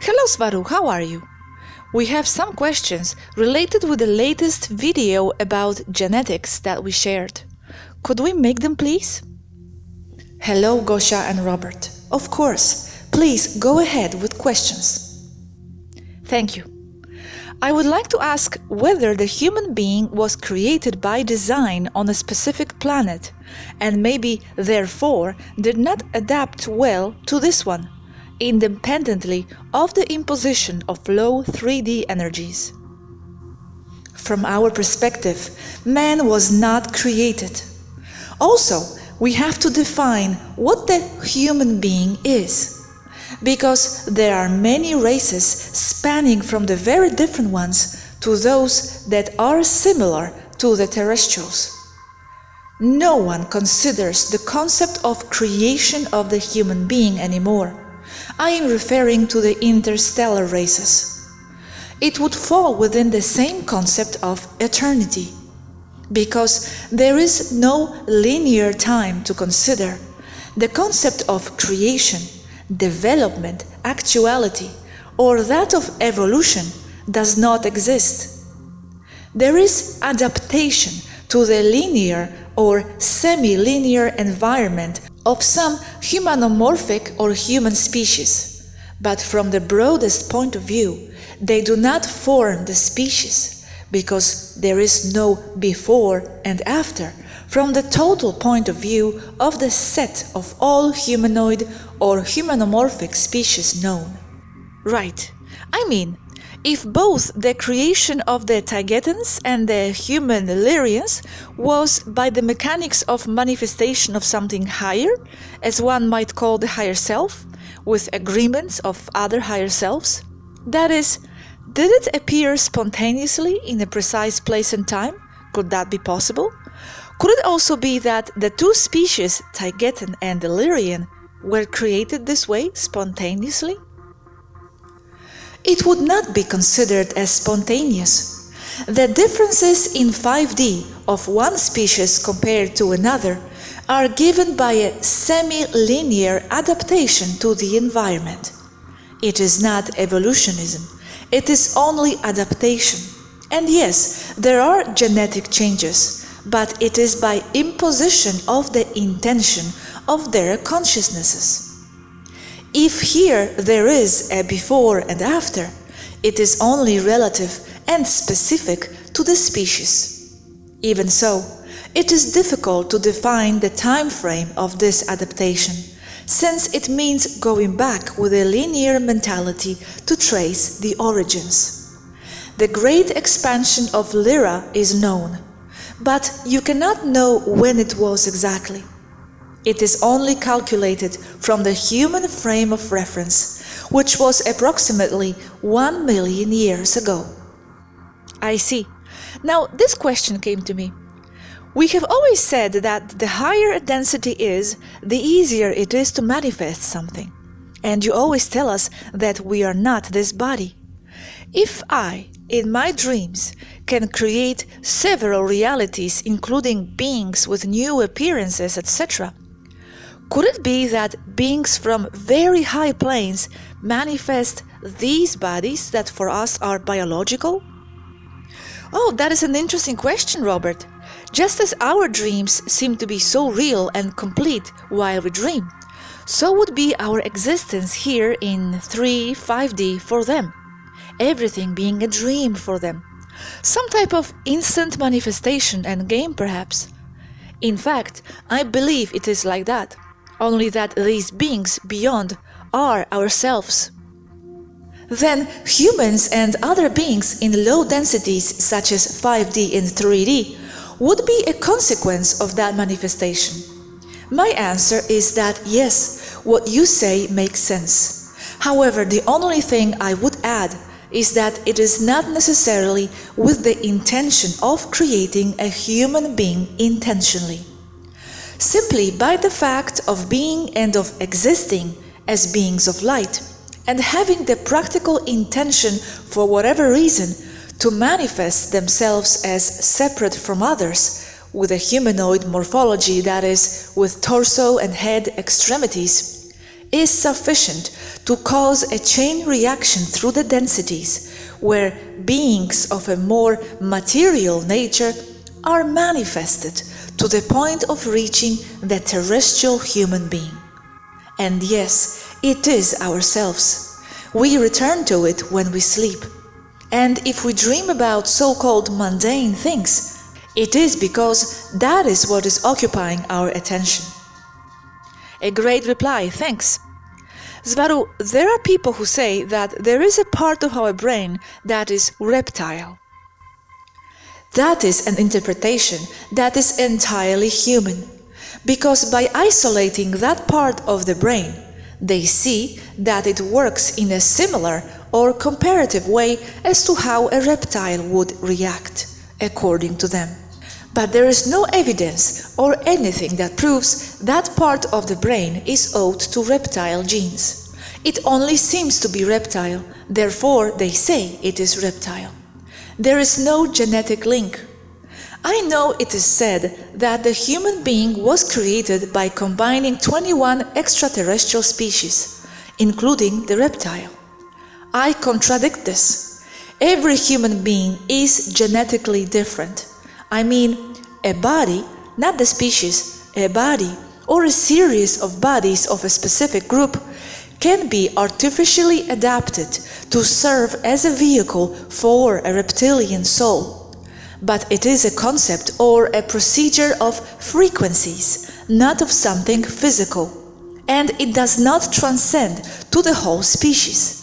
Hello Swaruu, how are you? We have some questions related with the latest video about genetics that we shared. Could we make them, please? Hello Gosha and Robert. Of course, please go ahead with questions. Thank you. I would like to ask whether the human being was created by design on a specific planet and maybe therefore did not adapt well to this one, independently of the imposition of low 3D energies. From our perspective, man was not created. Also, we have to define what the human being is, because there are many races spanning from the very different ones to those that are similar to the terrestrials. No one considers the concept of creation of the human being anymore. I am referring to the interstellar races. It would fall within the same concept of eternity, because there is no linear time to consider. The concept of creation, development, actuality, or that of evolution does not exist. There is adaptation to the linear or semi-linear environment of some humanomorphic or human species, but from the broadest point of view, they do not form the species, because there is no before and after from the total point of view of the set of all humanoid or humanomorphic species known. Right. I mean, if both the creation of the Taygetans and the human Illyrians was by the mechanics of manifestation of something higher, as one might call the higher self, with agreements of other higher selves, that is, did it appear spontaneously in a precise place and time? Could that be possible? Could it also be that the two species, Taygetan and Illyrian, were created this way, spontaneously? It would not be considered as spontaneous. The differences in 5D of one species compared to another are given by a semi-linear adaptation to the environment. It is not evolutionism, it is only adaptation. And yes, there are genetic changes, but it is by imposition of the intention of their consciousnesses. If here there is a before and after, it is only relative and specific to the species. Even so, it is difficult to define the time frame of this adaptation, since it means going back with a linear mentality to trace the origins. The great expansion of Lyra is known, but you cannot know when it was exactly. It is only calculated from the human frame of reference, which was approximately 1 million years ago. I see. Now this question came to me. We have always said that the higher a density is, the easier it is to manifest something. And you always tell us that we are not this body. If I, in my dreams, can create several realities, including beings with new appearances, etc., could it be that beings from very high planes manifest these bodies that for us are biological? Oh, that is an interesting question, Robert. Just as our dreams seem to be so real and complete while we dream, so would be our existence here in 5D for them, everything being a dream for them, some type of instant manifestation and game perhaps. In fact, I believe it is like that. Only that these beings beyond are ourselves. Then humans and other beings in low densities such as 5D and 3D would be a consequence of that manifestation. My answer is that yes, what you say makes sense. However, the only thing I would add is that it is not necessarily with the intention of creating a human being intentionally. Simply by the fact of being and of existing as beings of light, and having the practical intention for whatever reason to manifest themselves as separate from others, with a humanoid morphology, that is, with torso and head extremities, is sufficient to cause a chain reaction through the densities, where beings of a more material nature are manifested to the point of reaching the terrestrial human being. And yes, it is ourselves. We return to it when we sleep. And if we dream about so-called mundane things, it is because that is what is occupying our attention. A great reply, thanks. Swaruu, there are people who say that there is a part of our brain that is reptile. That is an interpretation that is entirely human, because by isolating that part of the brain, they see that it works in a similar or comparative way as to how a reptile would react, according to them. But there is no evidence or anything that proves that part of the brain is owed to reptile genes. It only seems to be reptile, therefore they say it is reptile. There is no genetic link. I know it is said that the human being was created by combining 21 extraterrestrial species, including the reptile. I contradict this. Every human being is genetically different. I mean, a body, not the species, a body or a series of bodies of a specific group can be artificially adapted to serve as a vehicle for a reptilian soul. But it is a concept or a procedure of frequencies, not of something physical, and it does not transcend to the whole species.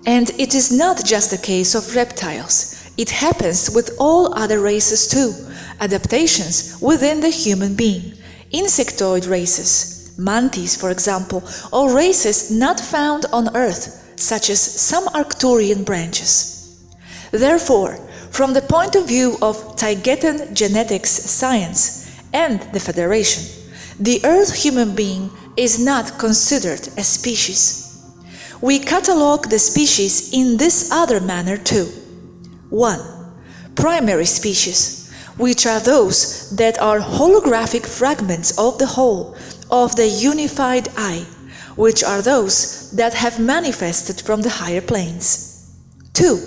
And it is not just a case of reptiles. It happens with all other races too, adaptations within the human being, insectoid races, mantis for example, or races not found on Earth, such as some Arcturian branches. Therefore, from the point of view of Taygetan genetics science and the Federation, the Earth human being is not considered a species. We catalog the species in this other manner too. 1. Primary species, which are those that are holographic fragments of the whole, of the unified I, which are those that have manifested from the higher planes. 2.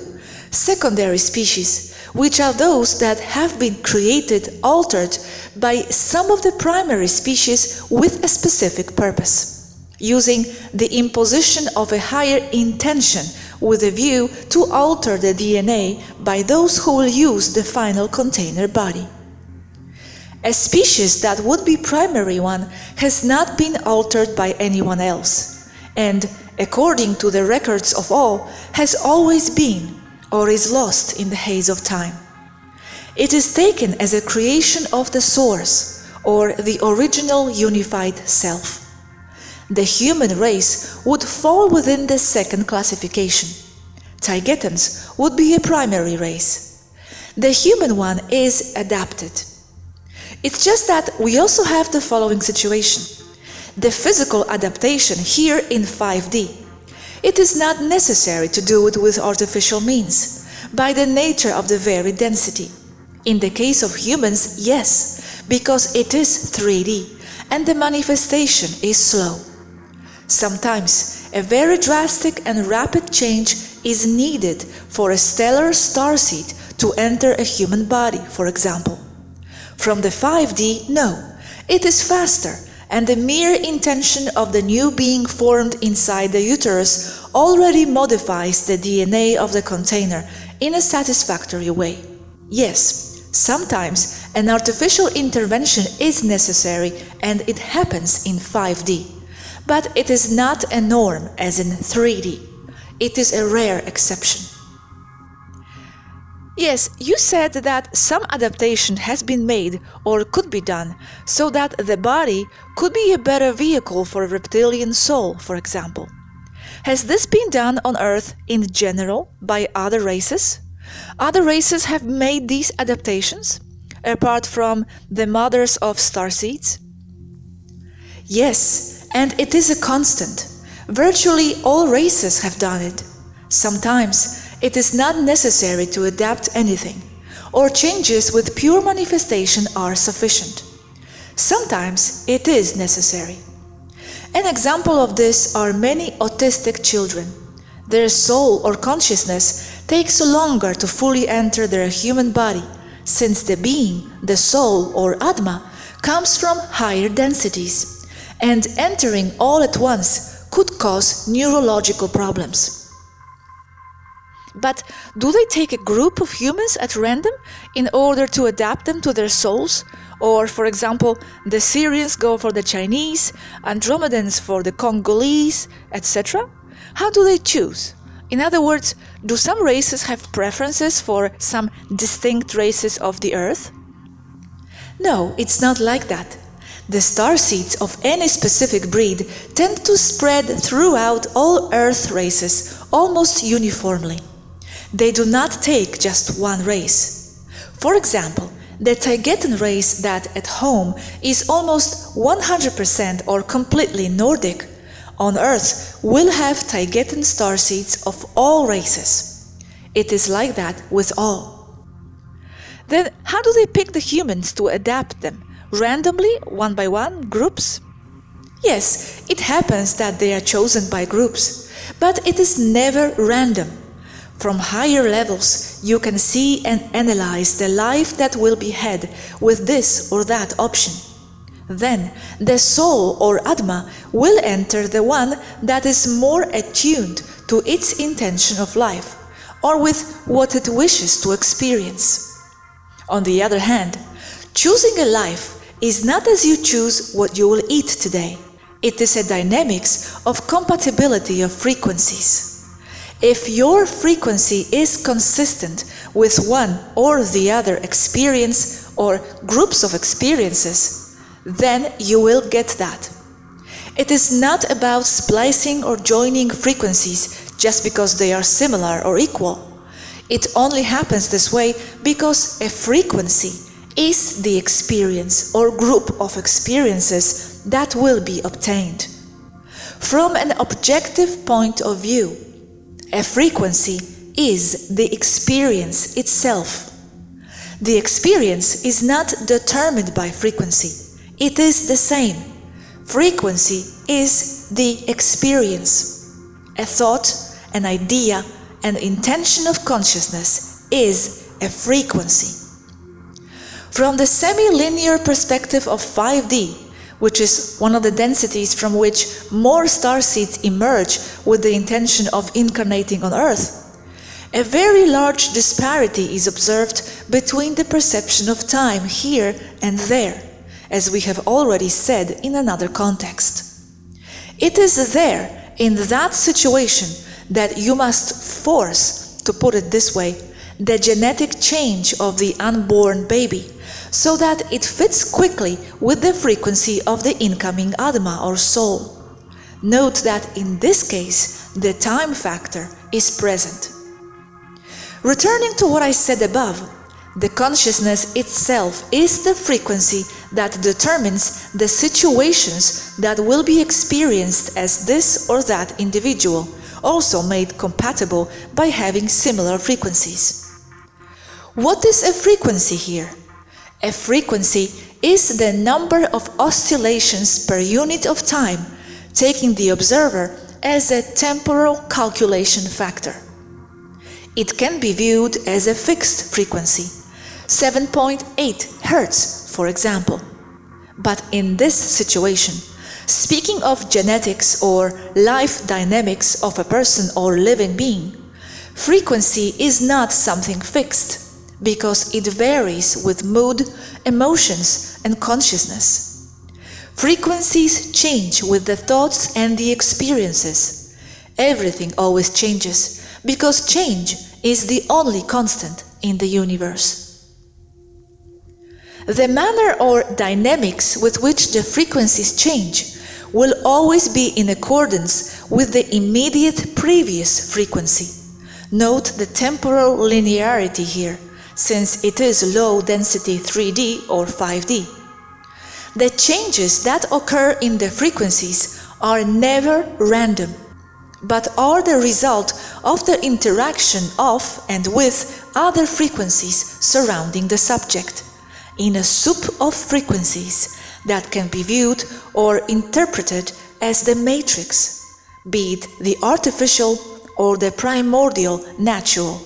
Secondary species, which are those that have been created, altered by some of the primary species with a specific purpose, using the imposition of a higher intention with a view to alter the DNA by those who will use the final container body. A species that would be primary one has not been altered by anyone else, and, according to the records of all, has always been, or is lost in the haze of time. It is taken as a creation of the Source, or the original unified Self. The human race would fall within the second classification. Taygetans would be a primary race. The human one is adapted. It's just that we also have the following situation. The physical adaptation here in 5D. It is not necessary to do it with artificial means, by the nature of the very density. In the case of humans, yes, because it is 3D, and the manifestation is slow. Sometimes a very drastic and rapid change is needed for a stellar starseed to enter a human body, for example. From the 5D, no, it is faster, and the mere intention of the new being formed inside the uterus already modifies the DNA of the container in a satisfactory way. Yes, sometimes an artificial intervention is necessary, and it happens in 5D. But it is not a norm as in 3D. It is a rare exception. Yes, you said that some adaptation has been made or could be done so that the body could be a better vehicle for a reptilian soul, for example. Has this been done on Earth in general by other races? Other races have made these adaptations, apart from the mothers of starseeds? Yes, and it is a constant. Virtually all races have done it. Sometimes it is not necessary to adapt anything, or changes with pure manifestation are sufficient. Sometimes it is necessary. An example of this are many autistic children. Their soul or consciousness takes longer to fully enter their human body, since the being, the soul or Atma, comes from higher densities, and entering all at once could cause neurological problems. But do they take a group of humans at random in order to adapt them to their souls? Or, for example, the Syrians go for the Chinese, Andromedans for the Congolese, etc.? How do they choose? In other words, do some races have preferences for some distinct races of the Earth? No, it's not like that. The starseeds of any specific breed tend to spread throughout all Earth races almost uniformly. They do not take just one race. For example, the Taygetan race that at home is almost 100% or completely Nordic, on Earth will have Taygetan starseeds of all races. It is like that with all. Then how do they pick the humans to adapt them? Randomly, one by one, groups? Yes, it happens that they are chosen by groups, but it is never random. From higher levels, you can see and analyze the life that will be had with this or that option. Then, the soul or Atma will enter the one that is more attuned to its intention of life, or with what it wishes to experience. On the other hand, choosing a life is not as you choose what you will eat today. It is a dynamics of compatibility of frequencies. If your frequency is consistent with one or the other experience or groups of experiences, then you will get that. It is not about splicing or joining frequencies just because they are similar or equal. It only happens this way because a frequency is the experience or group of experiences that will be obtained. From an objective point of view, a frequency is the experience itself. The experience is not determined by frequency. It is the same. Frequency is the experience. A thought, an idea, an intention of consciousness is a frequency. From the semi-linear perspective of 5D, which is one of the densities from which more starseeds emerge with the intention of incarnating on Earth, a very large disparity is observed between the perception of time here and there, as we have already said in another context. It is there, in that situation, that you must force, to put it this way, the genetic change of the unborn baby, so that it fits quickly with the frequency of the incoming Atma or soul. Note that in this case, the time factor is present. Returning to what I said above, the consciousness itself is the frequency that determines the situations that will be experienced as this or that individual, also made compatible by having similar frequencies. What is a frequency here? A frequency is the number of oscillations per unit of time, taking the observer as a temporal calculation factor. It can be viewed as a fixed frequency, 7.8 Hz, for example. But in this situation, speaking of genetics or life dynamics of a person or living being, frequency is not something fixed, because it varies with mood, emotions, and consciousness. Frequencies change with the thoughts and the experiences. Everything always changes, because change is the only constant in the universe. The manner or dynamics with which the frequencies change will always be in accordance with the immediate previous frequency. Note the temporal linearity here, since it is low-density 3D or 5D. The changes that occur in the frequencies are never random, but are the result of the interaction of and with other frequencies surrounding the subject, in a soup of frequencies that can be viewed or interpreted as the matrix, be it the artificial or the primordial natural.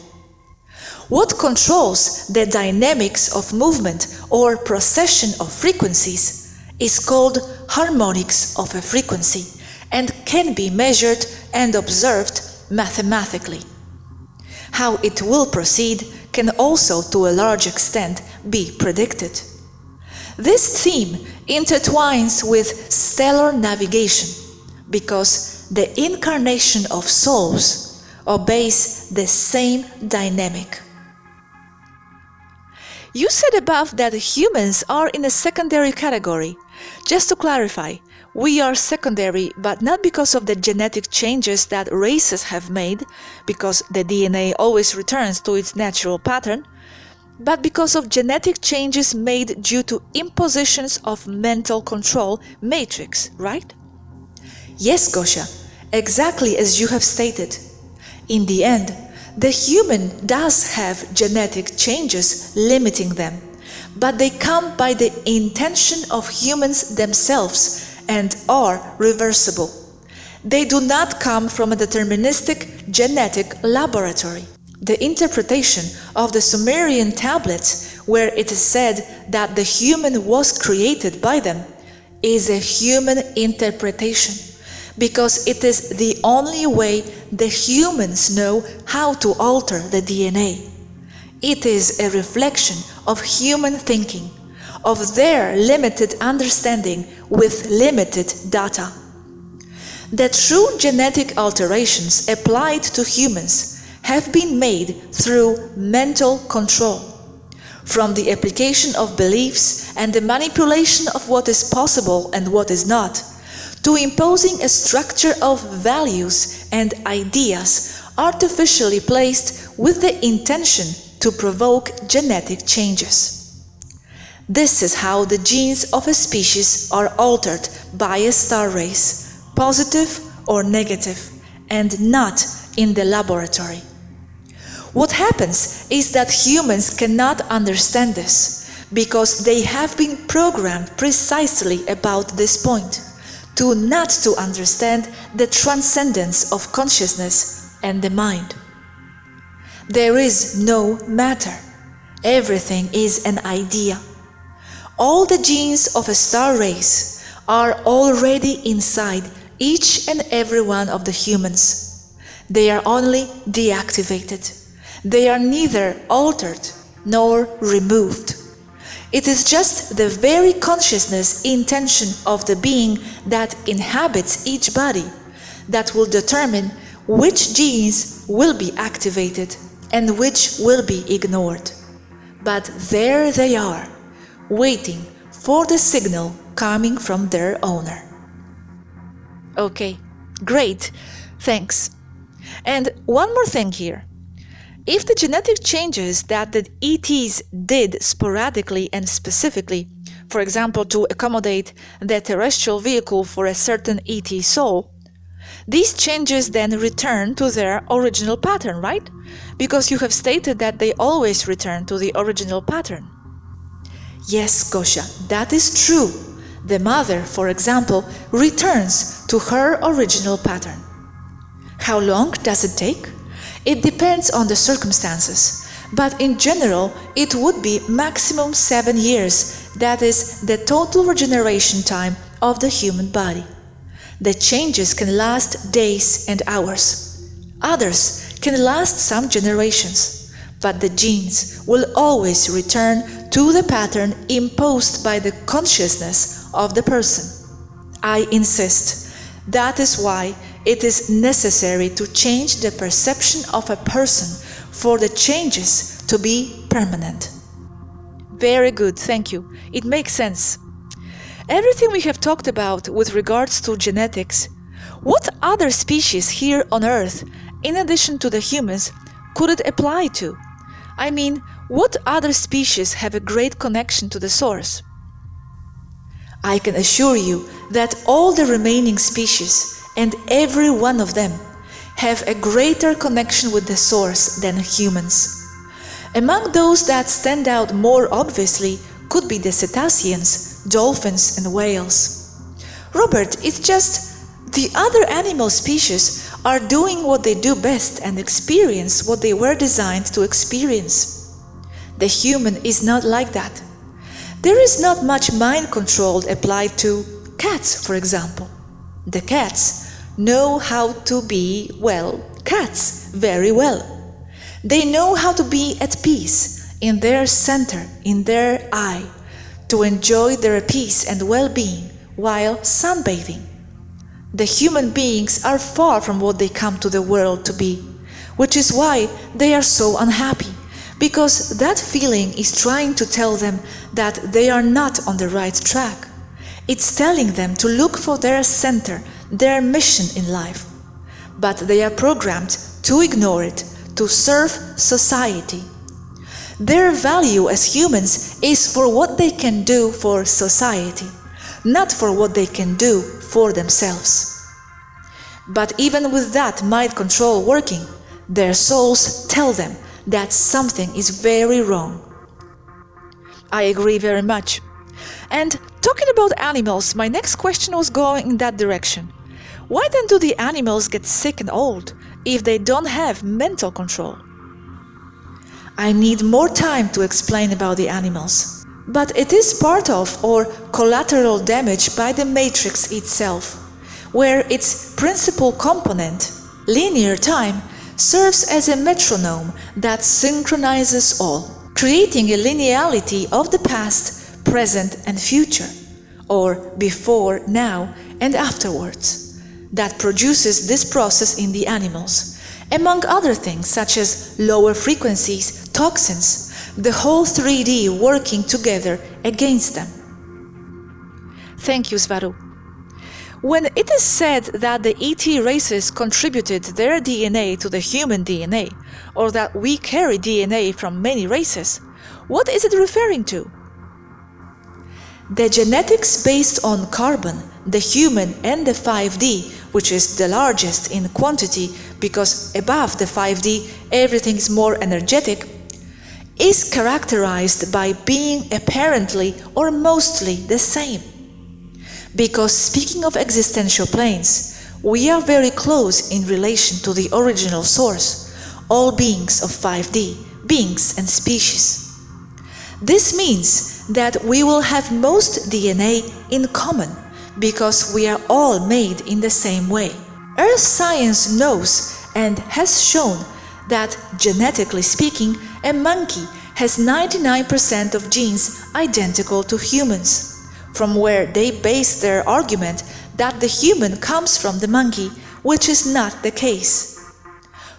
What controls the dynamics of movement or procession of frequencies is called harmonics of a frequency and can be measured and observed mathematically. How it will proceed can also to a large extent be predicted. This theme intertwines with stellar navigation because the incarnation of souls obeys the same dynamic. You said above that humans are in a secondary category. Just to clarify, we are secondary, but not because of the genetic changes that races have made, because the DNA always returns to its natural pattern, but because of genetic changes made due to impositions of mental control matrix, right? Yes, Gosha, exactly as you have stated. In the end, the human does have genetic changes limiting them, but they come by the intention of humans themselves and are reversible. They do not come from a deterministic genetic laboratory. The interpretation of the Sumerian tablets, where it is said that the human was created by them, is a human interpretation, because it is the only way the humans know how to alter the DNA. It is a reflection of human thinking, of their limited understanding with limited data. The true genetic alterations applied to humans have been made through mental control, from the application of beliefs and the manipulation of what is possible and what is not, to imposing a structure of values and ideas artificially placed with the intention to provoke genetic changes. This is how the genes of a species are altered by a star race, positive or negative, and not in the laboratory. What happens is that humans cannot understand this because they have been programmed precisely about this point, to not to understand the transcendence of consciousness and the mind. There is no matter. Everything is an idea. All the genes of a star race are already inside each and every one of the humans. They are only deactivated. They are neither altered nor removed. It is just the very consciousness intention of the being that inhabits each body that will determine which genes will be activated and which will be ignored. But there they are, waiting for the signal coming from their owner. Okay, great, thanks. And one more thing here. If the genetic changes that the ETs did sporadically and specifically, for example to accommodate the terrestrial vehicle for a certain ET soul, these changes then return to their original pattern, right? Because you have stated that they always return to the original pattern. Yes, Gosha, that is true. The mother, for example, returns to her original pattern. How long does it take? It depends on the circumstances, but in general it would be maximum 7 years, that is the total regeneration time of the human body. The changes can last days and hours. Others can last some generations, but the genes will always return to the pattern imposed by the consciousness of the person. I insist. That is why it is necessary to change the perception of a person for the changes to be permanent. Very good, thank you. It makes sense. Everything we have talked about with regards to genetics, what other species here on Earth, in addition to the humans, could it apply to? I mean, what other species have a great connection to the source? I can assure you that all the remaining species, and every one of them, have a greater connection with the source than humans. Among those that stand out more obviously could be the cetaceans, dolphins and whales. Robert, it's just The other animal species are doing what they do best and experience what they were designed to experience. The human is not like that. There is not much mind control applied to cats, for example. The cats know how to be, well, cats very well. They know how to be at peace in their center, in their eye, to enjoy their peace and well-being while sunbathing. The human beings are far from what they come to the world to be, which is why they are so unhappy, because that feeling is trying to tell them that they are not on the right track. It's telling them to look for their center, their mission in life. But they are programmed to ignore it, to serve society. Their value as humans is for what they can do for society, not for what they can do for themselves. But even with that mind control working, their souls tell them that something is very wrong. I agree very much. And talking about animals, my next question was going in that direction. Why then do the animals get sick and old if they don't have mental control? I need more time to explain about the animals, but it is part of or collateral damage by the matrix itself, where its principal component, linear time, serves as a metronome that synchronizes all, creating a linearity of the past, present and future, or before, now and afterwards, that produces this process in the animals, among other things such as lower frequencies, toxins, the whole 3D working together against them. Thank you, Swaruu. When it is said that the ET races contributed their DNA to the human DNA, or that we carry DNA from many races, what is it referring to? The genetics based on carbon, the human and the 5D, which is the largest in quantity because above the 5D everything is more energetic, is characterized by being apparently or mostly the same. Because speaking of existential planes, we are very close in relation to the original source, all beings of 5D, beings and species. This means that we will have most DNA in common, because we are all made in the same way. Earth science knows and has shown that, genetically speaking, a monkey has 99% of genes identical to humans, from where they base their argument that the human comes from the monkey, which is not the case.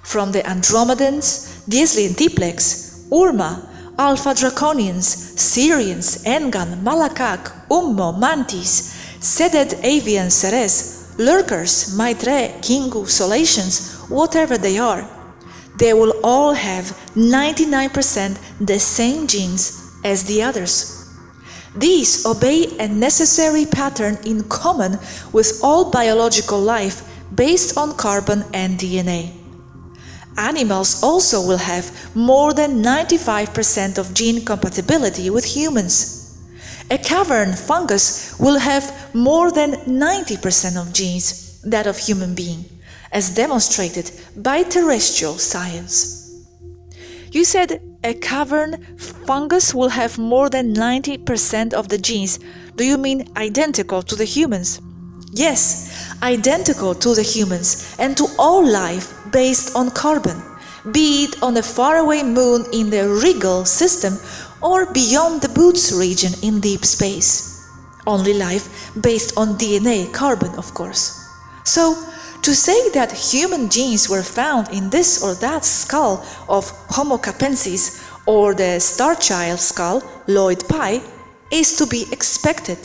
From the Andromedans, Genetically, Urma, Alpha Draconians, Syrians, Engan, Malakak, Ummo, Mantis, Seded Avian Ceres, Lurkers, Maitre, Kingu, Solations, whatever they are, they will all have 99% the same genes as the others. These obey a necessary pattern in common with all biological life based on carbon and DNA. Animals also will have more than 95% of gene compatibility with humans. A cavern fungus will have more than 90% of genes, that of human being, as demonstrated by terrestrial science. You said a cavern fungus will have more than 90% of the genes. Do you mean identical to the humans? Yes, identical to the humans and to all life based on carbon, be it on a faraway moon in the Rigel system or beyond the Boots region in deep space. Only life based on DNA, carbon, of course. So, to say that human genes were found in this or that skull of Homo capensis or the Starchild skull, Lloyd Pye, is to be expected.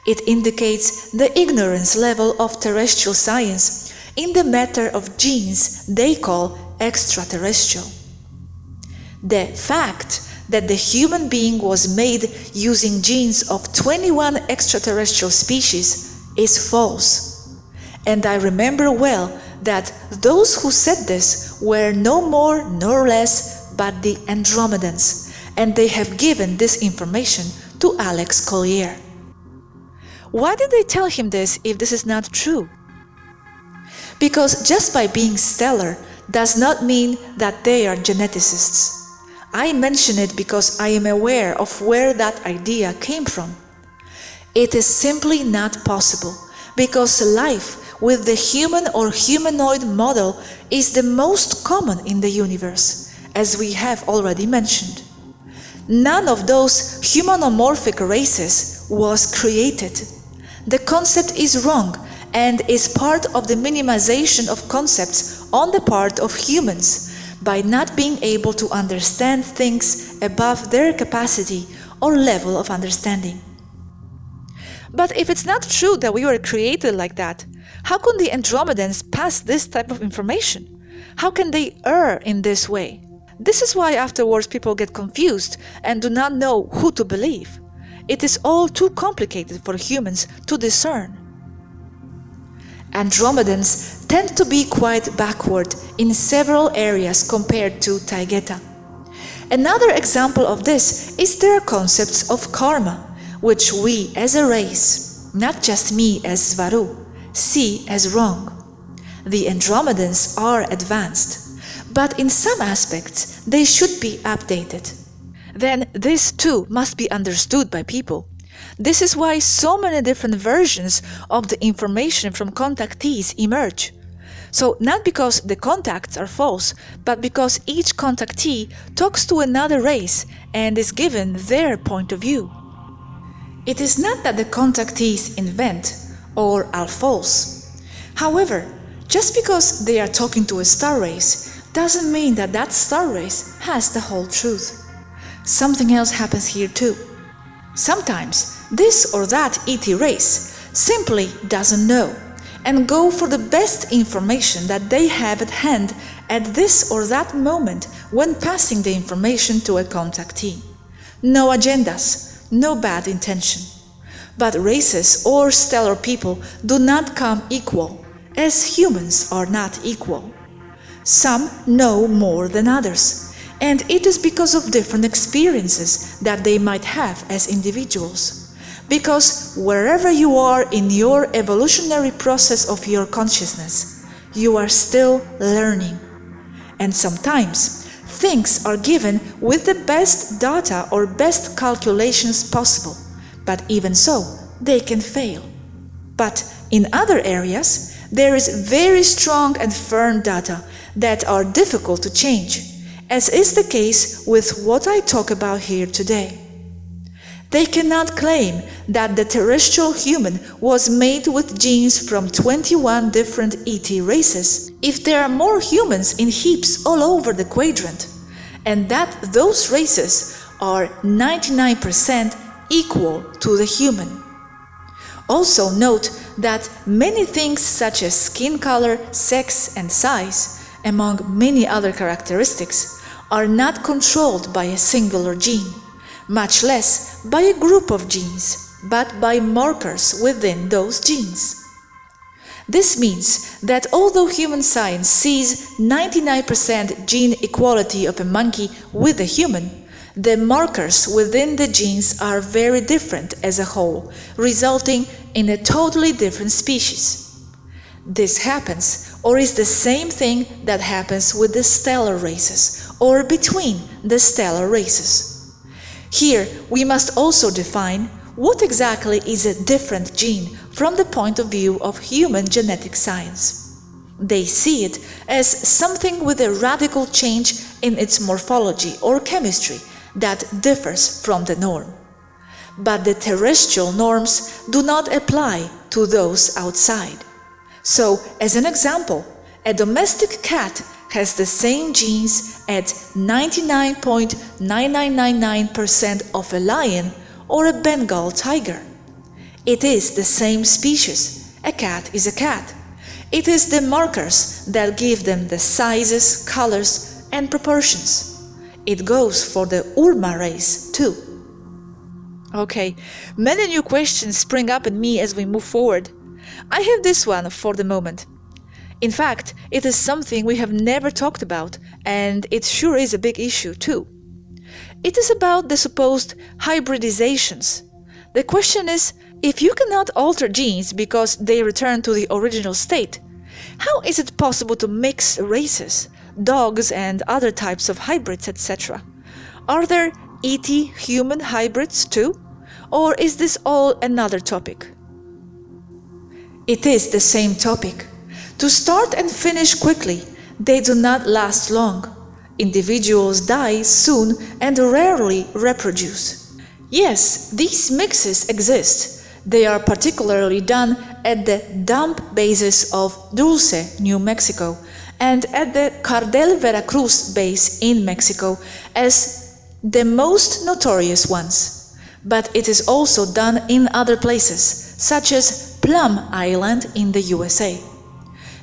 It indicates the ignorance level of terrestrial science in the matter of genes they call extraterrestrial. The fact that the human being was made using genes of 21 extraterrestrial species is false. And I remember well that those who said this were no more nor less but the Andromedans, and they have given this information to Alex Collier. Why did they tell him this if this is not true? Because just by being stellar does not mean that they are geneticists. I mention it because I am aware of where that idea came from. It is simply not possible, because life with the human or humanoid model is the most common in the universe, as we have already mentioned. None of those humanomorphic races was created. The concept is wrong and is part of the minimization of concepts on the part of humans by not being able to understand things above their capacity or level of understanding. But if it's not true that we were created like that, how can the Andromedans pass this type of information? How can they err in this way? This is why afterwards people get confused and do not know who to believe. It is all too complicated for humans to discern. Andromedans tend to be quite backward in several areas compared to Taygeta. Another example of this is their concepts of karma, which we as a race, not just me as Swaruu, see as wrong. The Andromedans are advanced, but in some aspects they should be updated. Then this too must be understood by people. This is why so many different versions of the information from contactees emerge. So not because the contacts are false, but because each contactee talks to another race and is given their point of view. It is not that the contactees invent or are false. However, just because they are talking to a star race doesn't mean that that star race has the whole truth. Something else happens here too. Sometimes this or that ET race simply doesn't know and go for the best information that they have at hand at this or that moment when passing the information to a contactee. No agendas, no bad intention. But races or stellar people do not come equal, as humans are not equal. Some know more than others, and it is because of different experiences that they might have as individuals. Because wherever you are in your evolutionary process of your consciousness, you are still learning. And sometimes things are given with the best data or best calculations possible, but even so, they can fail. But in other areas, there is very strong and firm data that are difficult to change, as is the case with what I talk about here today. They cannot claim that the terrestrial human was made with genes from 21 different ET races if there are more humans in heaps all over the quadrant, and that those races are 99% equal to the human. Also note that many things such as skin color, sex and size, among many other characteristics, are not controlled by a singular gene, much less by a group of genes, but by markers within those genes. This means that although human science sees 99% gene equality of a monkey with a human, the markers within the genes are very different as a whole, resulting in a totally different species. This happens, or is the same thing that happens with the stellar races, or between the stellar races. Here, we must also define what exactly is a different gene from the point of view of human genetic science. They see it as something with a radical change in its morphology or chemistry that differs from the norm. But the terrestrial norms do not apply to those outside. So, as an example, a domestic cat has the same genes at 99.9999% of a lion or a Bengal tiger. It is the same species. A cat is a cat. It is the markers that give them the sizes, colors, and proportions. It goes for the Urma race too. Okay, many new questions spring up in me as we move forward. I have this one for the moment. In fact, it is something we have never talked about, and it sure is a big issue too. It is about the supposed hybridizations. The question is, if you cannot alter genes because they return to the original state, How is it possible to mix races, dogs and other types of hybrids, etc.? Are there ET human hybrids too? Or is this all another topic? It is the same topic. To start and finish quickly, they do not last long. Individuals die soon and rarely reproduce. Yes, these mixes exist. They are particularly done at the dump bases of Dulce, New Mexico, and at the Cardel Veracruz base in Mexico as the most notorious ones. But it is also done in other places, such as Plum Island in the USA.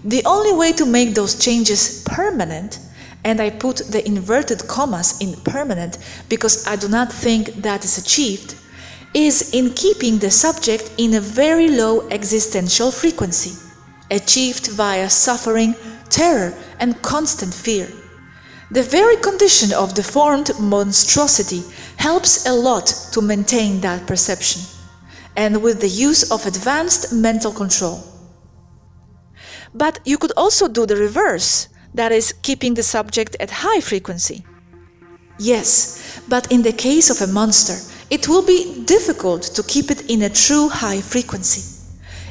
The only way to make those changes permanent, and I put the inverted commas in permanent because I do not think that is achieved, is in keeping the subject in a very low existential frequency, achieved via suffering, terror, and constant fear. The very condition of deformed monstrosity helps a lot to maintain that perception, and with the use of advanced mental control. But you could also do the reverse, that is, keeping the subject at high frequency. Yes, but in the case of a monster, it will be difficult to keep it in a true high frequency.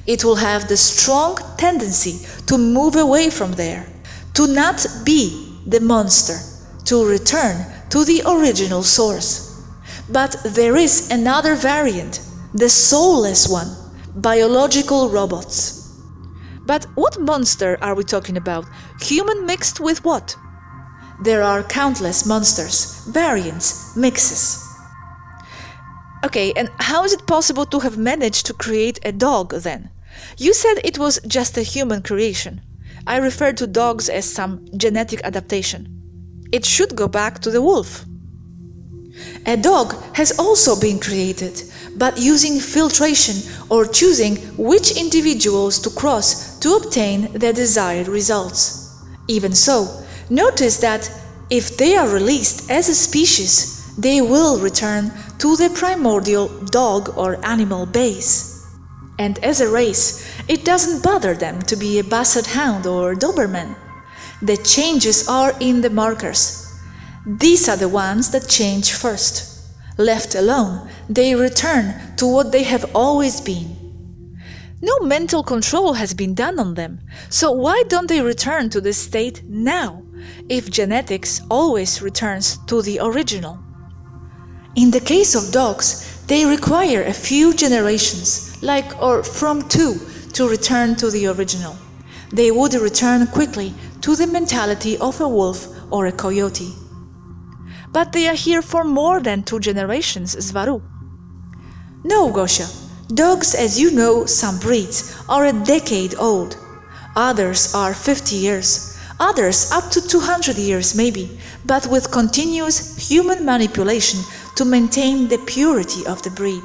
It will have the strong tendency to move away from there, to not be the monster, to return to the original source. But there is another variant, the soulless one, biological robots. But what monster are we talking about? Human mixed with what? There are countless monsters, variants, mixes. Okay, and how is it possible to have managed to create a dog then? You said it was just a human creation. I refer to dogs as some genetic adaptation. It should go back to the wolf. A dog has also been created, but using filtration or choosing which individuals to cross to obtain the desired results. Even so, notice that if they are released as a species, they will return to the primordial dog or animal base. And as a race, it doesn't bother them to be a basset hound or Doberman. The changes are in the markers. These are the ones that change first. Left alone, they return to what they have always been. No mental control has been done on them, so why don't they return to this state now, if genetics always returns to the original? In the case of dogs, they require a few generations, or from 2, to return to the original. They would return quickly to the mentality of a wolf or a coyote. But they are here for more than 2 generations, Swaruu. No, Gosia. Dogs, as you know, some breeds are a decade old. Others are 50 years. Others up to 200 years maybe, but with continuous human manipulation to maintain the purity of the breed.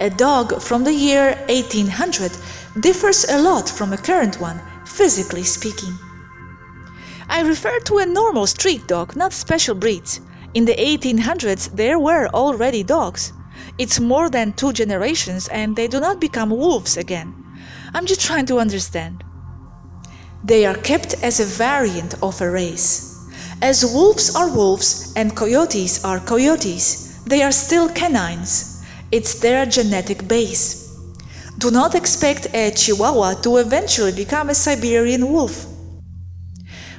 A dog from the year 1800 differs a lot from a current one, physically speaking. I refer to a normal street dog, not special breeds. In the 1800s, there were already dogs. It's more than 2 generations and they do not become wolves again. I'm just trying to understand. They are kept as a variant of a race. As wolves are wolves and coyotes are coyotes, they are still canines. It's their genetic base. Do not expect a Chihuahua to eventually become a Siberian wolf.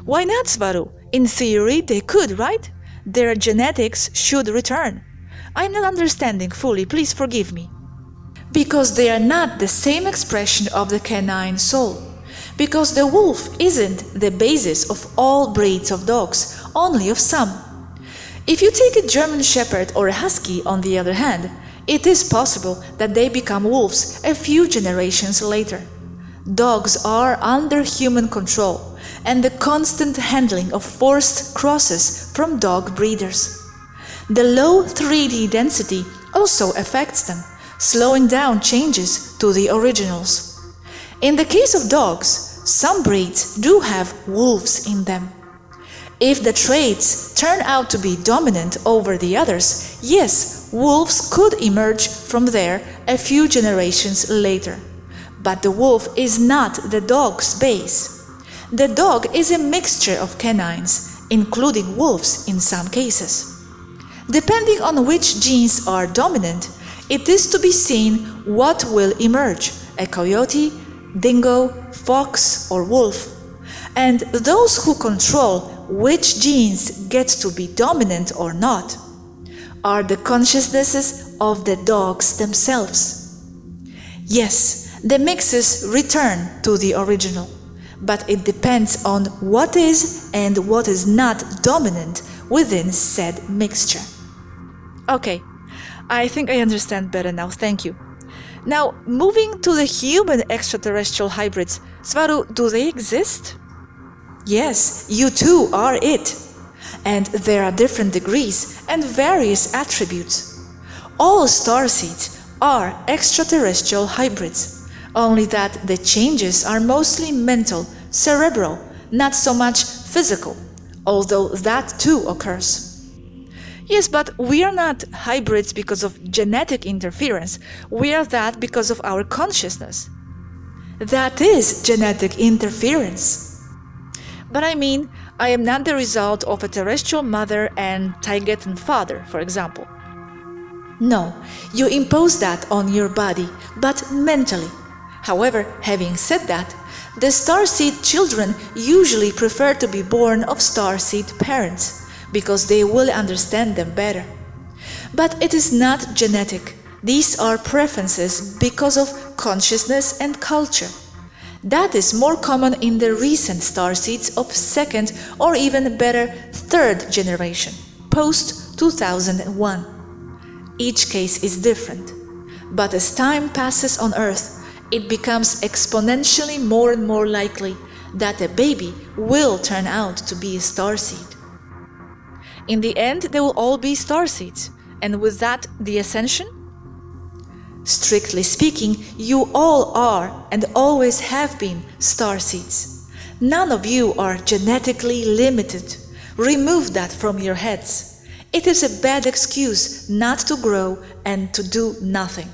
Why not, Swaruu? In theory, they could, right? Their genetics should return. I'm not understanding fully, please forgive me. Because they are not the same expression of the canine soul. Because the wolf isn't the basis of all breeds of dogs, only of some. If you take a German Shepherd or a Husky, on the other hand, it is possible that they become wolves a few generations later. Dogs are under human control and the constant handling of forced crosses from dog breeders. The low 3D density also affects them, slowing down changes to the originals. In the case of dogs, some breeds do have wolves in them. If the traits turn out to be dominant over the others, yes, wolves could emerge from there a few generations later. But the wolf is not the dog's base. The dog is a mixture of canines, including wolves in some cases. Depending on which genes are dominant, it is to be seen what will emerge: a coyote, dingo, fox, or wolf. And those who control which genes get to be dominant or not are the consciousnesses of the dogs themselves. Yes, the mixes return to the original, but it depends on what is and what is not dominant within said mixture. Okay, I think I understand better now, thank you. Now, moving to the human extraterrestrial hybrids, Swaruu, do they exist? Yes, you too are it. And there are different degrees and various attributes. All starseeds are extraterrestrial hybrids, only that the changes are mostly mental, cerebral, not so much physical, although that too occurs. Yes, but we are not hybrids because of genetic interference. We are that because of our consciousness. That is genetic interference. But I mean, I am not the result of a terrestrial mother and Taygetan father, for example. No, you impose that on your body, but mentally. However, having said that, the starseed children usually prefer to be born of starseed parents, because they will understand them better. But it is not genetic. These are preferences because of consciousness and culture. That is more common in the recent starseeds of second or even better third generation, post-2001. Each case is different, but as time passes on Earth, it becomes exponentially more and more likely that a baby will turn out to be a starseed. In the end, they will all be starseeds, and with that, the ascension? Strictly speaking, you all are and always have been starseeds. None of you are genetically limited. Remove that from your heads. It is a bad excuse not to grow and to do nothing.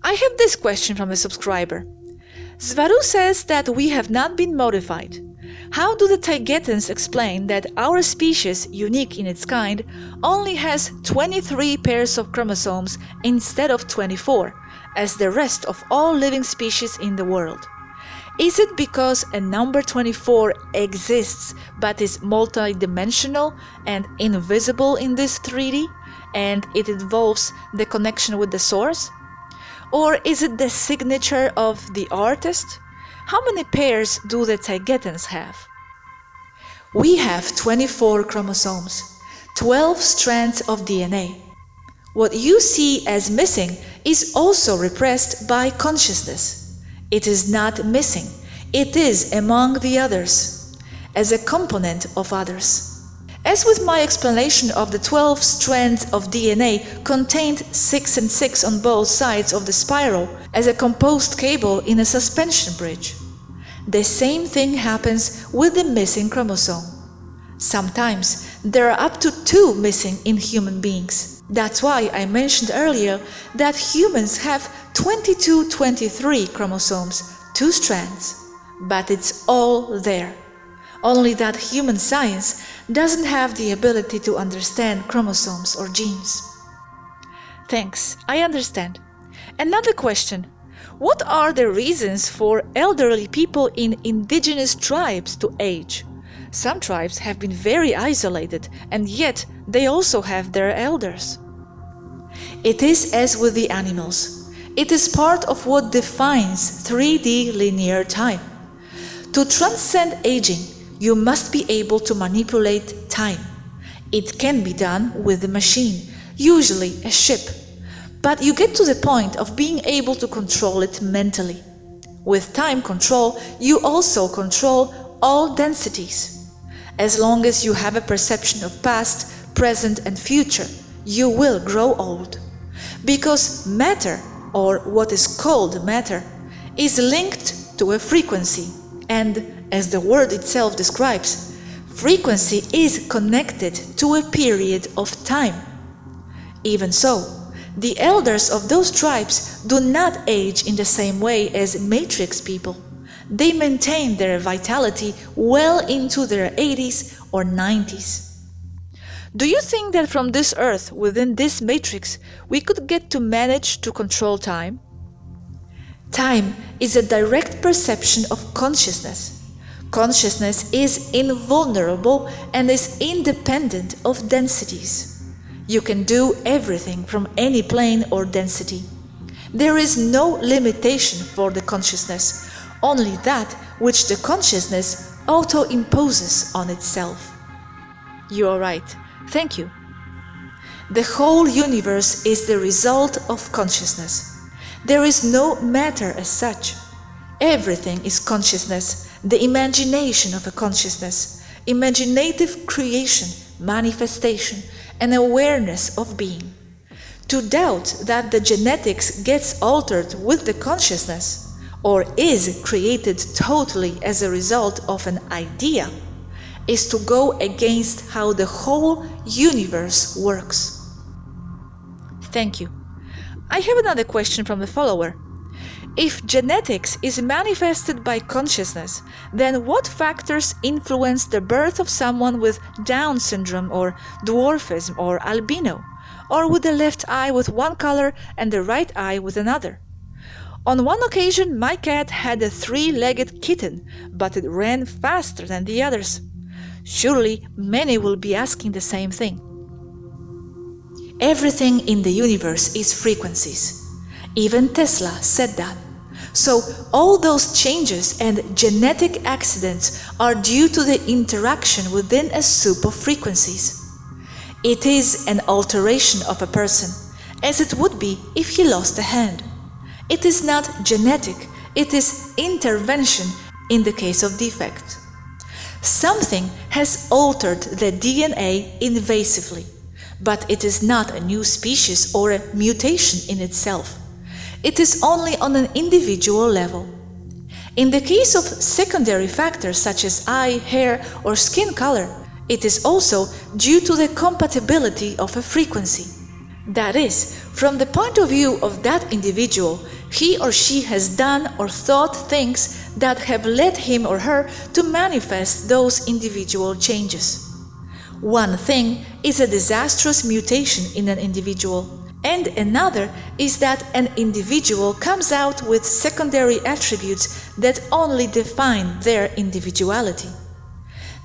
I have this question from a subscriber. Swaruu says that we have not been modified. How do the Taygetans explain that our species, unique in its kind, only has 23 pairs of chromosomes instead of 24, as the rest of all living species in the world? Is it because a number 24 exists but is multidimensional and invisible in this 3D, and it involves the connection with the source? Or is it the signature of the artist? How many pairs do the Taygetans have? We have 24 chromosomes, 12 strands of DNA. What you see as missing is also repressed by consciousness. It is not missing, it is among the others, as a component of others. As with my explanation of the 12 strands of DNA contained 6 and 6 on both sides of the spiral as a composed cable in a suspension bridge. The same thing happens with the missing chromosome. Sometimes there are up to 2 missing in human beings. That's why I mentioned earlier that humans have 23 chromosomes, 2 strands, but it's all there. Only that human science doesn't have the ability to understand chromosomes or genes. Thanks, I understand. Another question. What are the reasons for elderly people in indigenous tribes to age? Some tribes have been very isolated, and yet they also have their elders. It is as with the animals. It is part of what defines 3D linear time. To transcend aging, you must be able to manipulate time. It can be done with a machine, usually a ship, but you get to the point of being able to control it mentally. With time control, you also control all densities. As long as you have a perception of past, present, and future, you will grow old. Because matter, or what is called matter, is linked to a frequency, and as the word itself describes, frequency is connected to a period of time. Even so, the elders of those tribes do not age in the same way as matrix people. They maintain their vitality well into their 80s or 90s. Do you think that from this earth, within this matrix, we could get to manage to control time? Time is a direct perception of consciousness. Consciousness is invulnerable and is independent of densities. You can do everything from any plane or density. There is no limitation for the consciousness, only that which the consciousness auto-imposes on itself. You are right. Thank you. The whole universe is the result of consciousness. There is no matter as such. Everything is consciousness, the imagination of a consciousness, imaginative creation, manifestation, and awareness of being. To doubt that the genetics gets altered with the consciousness, or is created totally as a result of an idea, is to go against how the whole universe works. Thank you. I have another question from the follower. If genetics is manifested by consciousness, then what factors influence the birth of someone with Down syndrome or dwarfism or albino, or with the left eye with one color and the right eye with another? On one occasion, my cat had a 3-legged kitten, but it ran faster than the others. Surely many will be asking the same thing. Everything in the universe is frequencies. Even Tesla said that. So all those changes and genetic accidents are due to the interaction within a soup of frequencies. It is an alteration of a person, as it would be if he lost a hand. It is not genetic, it is intervention in the case of defect. Something has altered the DNA invasively, but it is not a new species or a mutation in itself. It is only on an individual level. In the case of secondary factors such as eye, hair, or skin color, it is also due to the compatibility of a frequency. That is, from the point of view of that individual, he or she has done or thought things that have led him or her to manifest those individual changes. One thing is a disastrous mutation in an individual, and another is that an individual comes out with secondary attributes that only define their individuality.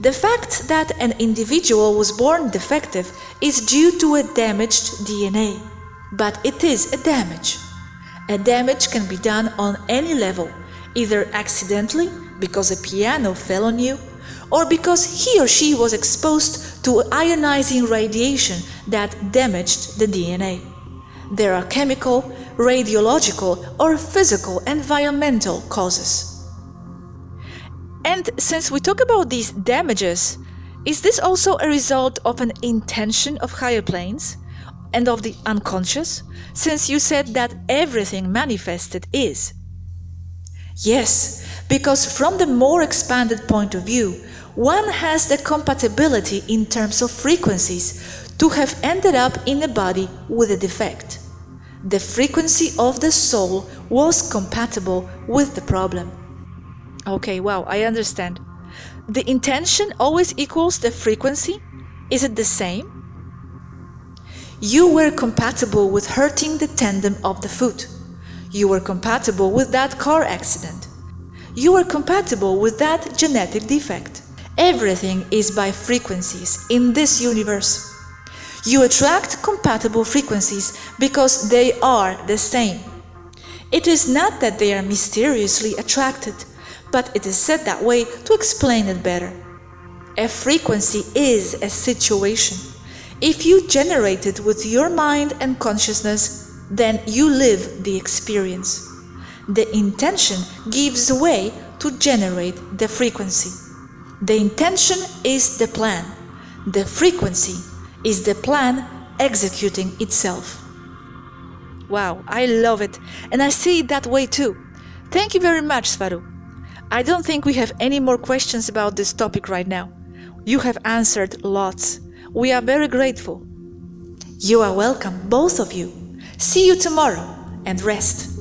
The fact that an individual was born defective is due to a damaged DNA, but it is a damage. A damage can be done on any level, either accidentally, because a piano fell on you, or because he or she was exposed to ionizing radiation that damaged the DNA. There are chemical, radiological, or physical environmental causes. And since we talk about these damages, is this also a result of an intention of higher planes and of the unconscious, since you said that everything manifested is? Yes, because from the more expanded point of view, one has the compatibility in terms of frequencies to have ended up in a body with a defect. The frequency of the soul was compatible with the problem. Okay, wow, I understand. The intention always equals the frequency? Is it the same? You were compatible with hurting the tendon of the foot. You were compatible with that car accident. You were compatible with that genetic defect. Everything is by frequencies in this universe. You attract compatible frequencies because they are the same. It is not that they are mysteriously attracted, but it is said that way to explain it better. A frequency is a situation. If you generate it with your mind and consciousness, then you live the experience. The intention gives way to generate the frequency. The intention is the plan. The frequency is the plan executing itself. Wow, I love it, and I see it that way too. Thank you very much, Swaruu. I don't think we have any more questions about this topic right now. You have answered lots. We are very grateful. You are welcome, both of you. See you tomorrow and rest.